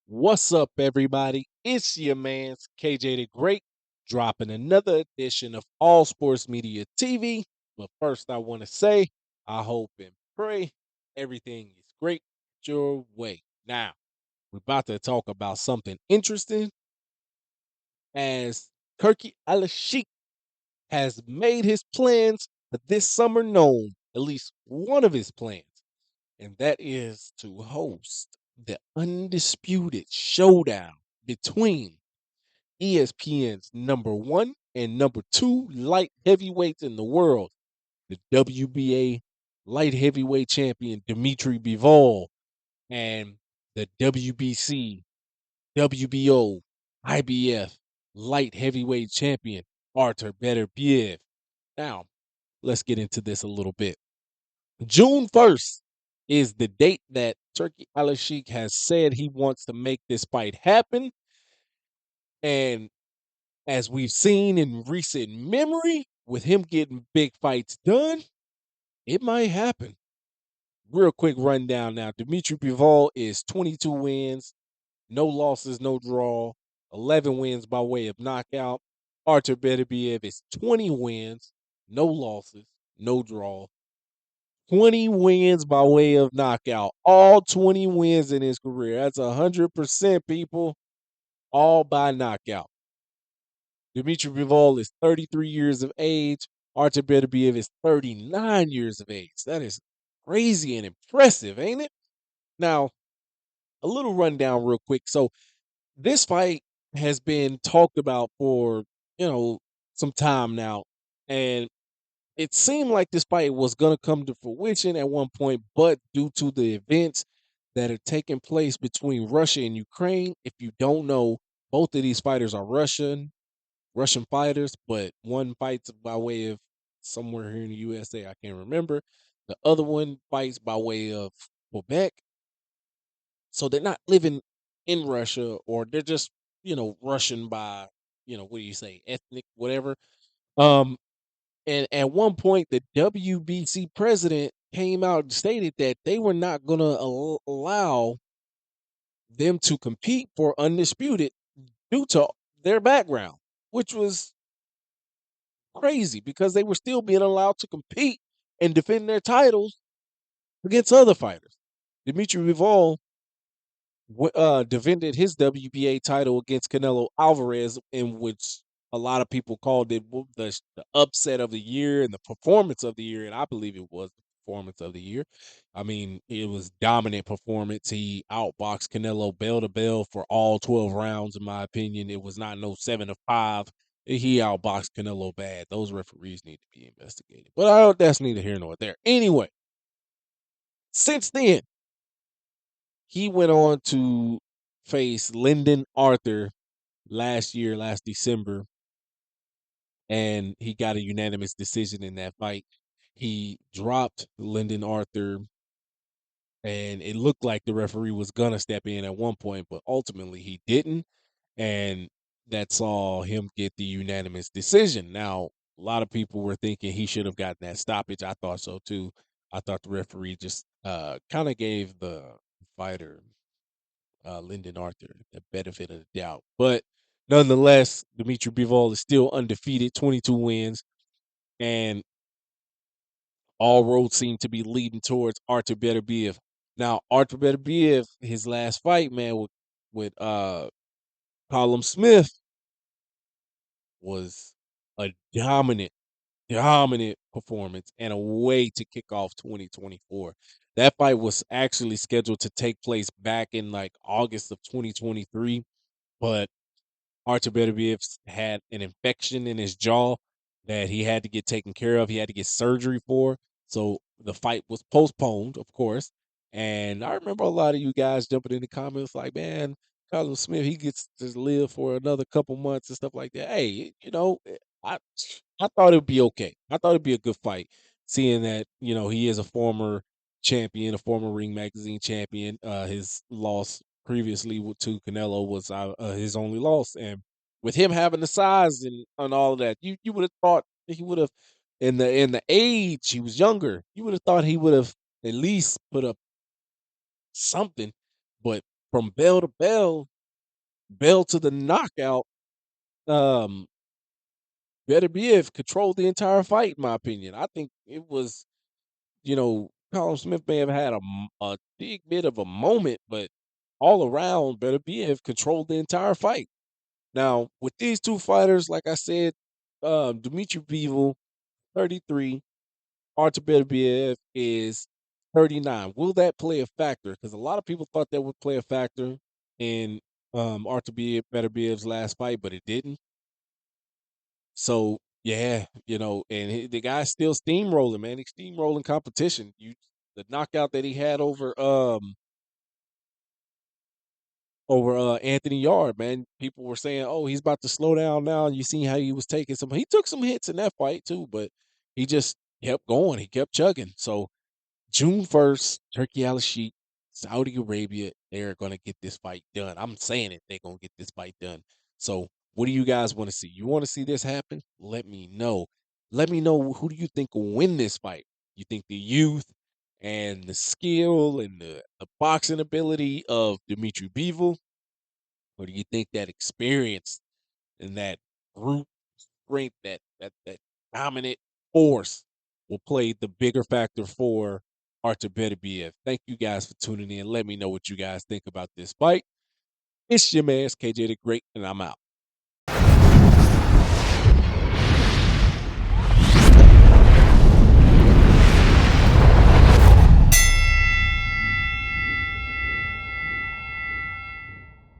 What's up, everybody? It's your man's KJ the Great, dropping another edition of All Sports Media TV. But first, I want to say, I hope and pray everything is great your way. Now, we're about to talk about something interesting as Turkey Al Sheikh has made his plans for this summer known, at least one of his plans, and that is to host the undisputed showdown between ESPN's number one and number two light heavyweights in the world, the WBA light heavyweight champion Dmitry Bivol and the WBC, WBO, IBF light heavyweight champion Artur Beterbiev. Now, let's get into this a little bit. June 1st is the date that Turkey Al Sheikh has said he wants to make this fight happen. And as we've seen in recent memory, with him getting big fights done, it might happen. Real quick rundown now. Dmitry Bivol is 22 wins, no losses, no draw, 11 wins by way of knockout. Artur Beterbiev is 20 wins, no losses, no draw, 20 wins by way of knockout. All 20 wins in his career. That's 100%, people, all by knockout. Dmitry Bivol is 33 years of age. Artur Beterbiev is 39 years of age. That is crazy and impressive, ain't it? Now, a little rundown real quick. So, this fight has been talked about for, some time now. And it seemed like this fight was going to come to fruition at one point, but due to the events that are taking place between Russia and Ukraine, if you don't know, both of these fighters are Russian fighters, but one fights by way of somewhere here in the USA, I can't remember. The other one fights by way of Quebec. So they're not living in Russia, or they're just, Russian by, what do you say, ethnic, whatever. Um, and at one point, the WBC president came out and stated that they were not going to allow them to compete for undisputed due to their background, which was crazy because they were still being allowed to compete and defend their titles against other fighters. Dmitry Bivol defended his WBA title against Canelo Alvarez, in which a lot of people called it the upset of the year and the performance of the year, and I believe it was the performance of the year. I mean, it was dominant performance. He outboxed Canelo bell to bell for all 12 rounds, in my opinion. It was not no 7-5. He outboxed Canelo bad. Those referees need to be investigated. But that's neither here nor there. Anyway, since then, he went on to face Lyndon Arthur last December, and he got a unanimous decision in that fight. He dropped Lyndon Arthur, and it looked like the referee was gonna step in at one point, but ultimately he didn't, and that saw him get the unanimous decision. Now, a lot of people were thinking he should have gotten that stoppage. I thought so too. I thought the referee just kind of gave the fighter Lyndon Arthur the benefit of the doubt. But nonetheless, Dmitry Bivol is still undefeated, 22 wins, and all roads seem to be leading towards Artur Beterbiev. Now, Artur Beterbiev, his last fight, man, with Callum Smith was a dominant performance and a way to kick off 2024. That fight was actually scheduled to take place back in like August of 2023, but Artur Beterbiev had an infection in his jaw that he had to get taken care of. He had to get surgery for. So the fight was postponed, of course. And I remember a lot of you guys jumping in the comments like, man, Carlos Smith, he gets to live for another couple months and stuff like that. Hey, I I thought it'd be okay. I thought it'd be a good fight, seeing that, he is a former champion, a former Ring Magazine champion. His loss previously to Canelo was his only loss, and with him having the size and all of that, you would have thought that he would have, in the age he was younger, you would have thought he would have at least put up something, but from bell to the knockout, um, Beterbiev controlled the entire fight, in my opinion. I think it was, Colin Smith may have had a big bit of a moment, but all around, Beterbiev controlled the entire fight. Now, with these two fighters, like I said, Dmitry Bivol, 33, Artur Beterbiev is 39. Will that play a factor? Because a lot of people thought that would play a factor in Artur Beterbiev's last fight, but it didn't. So yeah, and the guy's still steamrolling, man. He's steamrolling competition. The knockout that he had over Anthony Yard, man. People were saying, "Oh, he's about to slow down now." And you seen how he was taking some. He took some hits in that fight too, but he just kept going. He kept chugging. So June 1st, Turkey Al Sheikh, Saudi Arabia, they're gonna get this fight done. I'm saying it, they're gonna get this fight done. So what do you guys want to see? You want to see this happen? Let me know. Let me know, who do you think will win this fight? You think the youth and the skill and the boxing ability of Dmitry Bivol? Or do you think that experience and that brute strength, that dominant force will play the bigger factor for Artur Beterbiev? Thank you guys for tuning in. Let me know what you guys think about this fight. It's your man, KJ the Great, and I'm out.